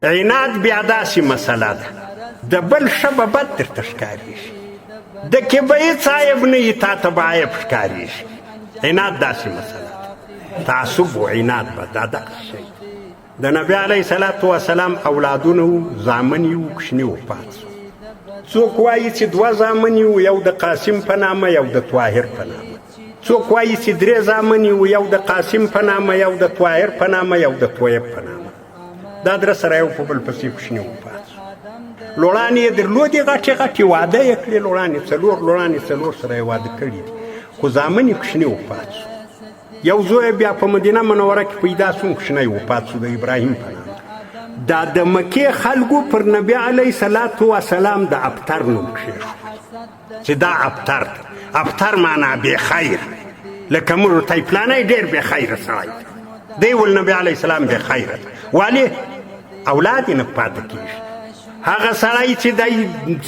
عناد بیا داسې مسله ده د بل ښه به بد درته ښکارېږي د کبعید صاحب نه یې تا ته به عیب ښکارېږي عناد داسې مسله ده تعصب و عناد به دا دغه شی د نبي علیه صلات وسلام اولادونه وو زامن یې وو کوچني وفات سو څوک وایي چې دوه زامن یې وو یو د قاسم په نامه یو د طاهر په نامه څوک وایي چې درې زامن یې وو یو د قاسم په نامه یو د طاهر په نامه یو د طیب په نامه دا درې سره یو په بل پسې کوچني وفات سو لوړانې یې درلودې غټې غټې واده یې کړې لوړانې څلور سره یې واده کړي دي خو زامن یې کوچني وفات سو یو زوی بیا په مدینه منوره کې پیدا سو کوچنی وفات سو د ابراهیم په نامه دا د مکې خلکو پر نبی علیه صلات وسلام د ابتر نوم کښېښود چې دا ابتر معنا بې خیر لکه موږ ورته یې پلانی ډېر بې خیره سړی دی ول نبی علیه السلام بې خیره ولې اولاد یې نه پاته کېږي هغه سړی چې دی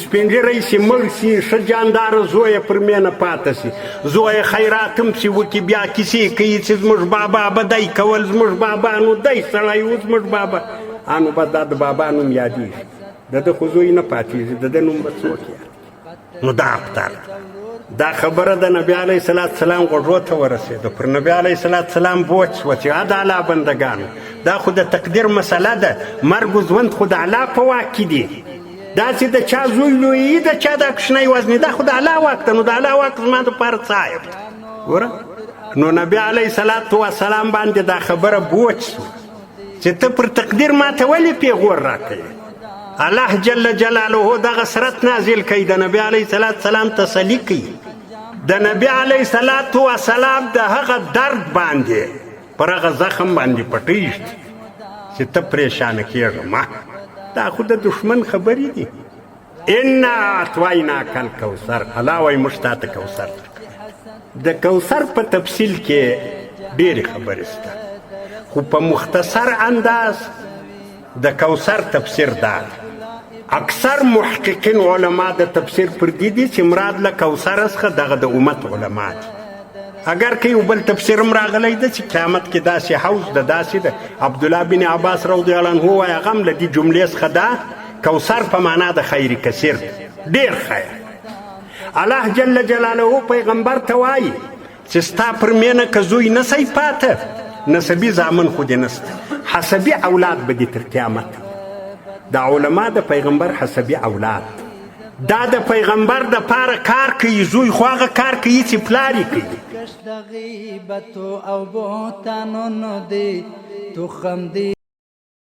سپین ږیری سي مړ سي ښه جانداره زوی یې پر مینه پاته سي زوی یې خیرات هم سي وکړي بیا کیسې کوي چې زموږ بابا به دی کول زموږ بابا نو دی سړی و زموږ بابا انو به دا د بابا نوم یادېږي د ده خو زوی نه پاتېږي د ده نوم به څوک یاد نو دا ابتر دا خبره د نبي علیه صلات سلام غوږو ته ورسېده پر نبي علیه صلات سلام بوج شوه چې د الله بندګانو دا خو د تقدیر مسله ده مرګ و ژوند خو د الله په واک کې دي داسې د چا زوی لویي د چا دا کوچنی وزني دا خو د الله واک ده نو د الله واک زما دپاره څه عیب ده ګوره نو نبي علیه صلات وسلام باندې دا خبره بوج شوه چې ته پر تقدیر ماته ولې پیغور راکوې الله جل جلاله دغه سرت نازل کوي د نبي علیه صلات سلام تسلي کوي د نبي علیه صلات وسلام د هغه درد باندې پر هغه زخم باندې پټېږدي چې ته پریشانه کېږه ما دا خو د دښمن خبرې دي انا اعطیناک الکوثر الله وایي موږ تا ته کوثر درکړی د کوثر په تفصیل کې ډېرې خبرې شته خو په مختصر انداز د کوثر تفسیر دا اکثر محققین علما د تفسیر پر دې دي چې مراد له کوثر څخه دغه د امت علما دي اگر که یو بل تفسیر هم راغلی ده چې قیامت کې داسې حوض ده داسې ده عبدالله بن عباس رضی الله عنه وایي هغه هم له دې جملې څخه ده کوثر په معنا د خیر کثیر ډېر خیر الله جل جلاله پیغمبر ته وایي چې ستا پر مینه که زوی نسی پاته نسبي زامن خو دې نسته حسبي اولاد به دې تر قیامت د علما د پیغمبر حسبي اولاد دا د پیغمبر د پاره کار کوي زوی خو هغه کار کوي چې پلار یې کوي کش د غیبتو او بهتانونو دی تخم دی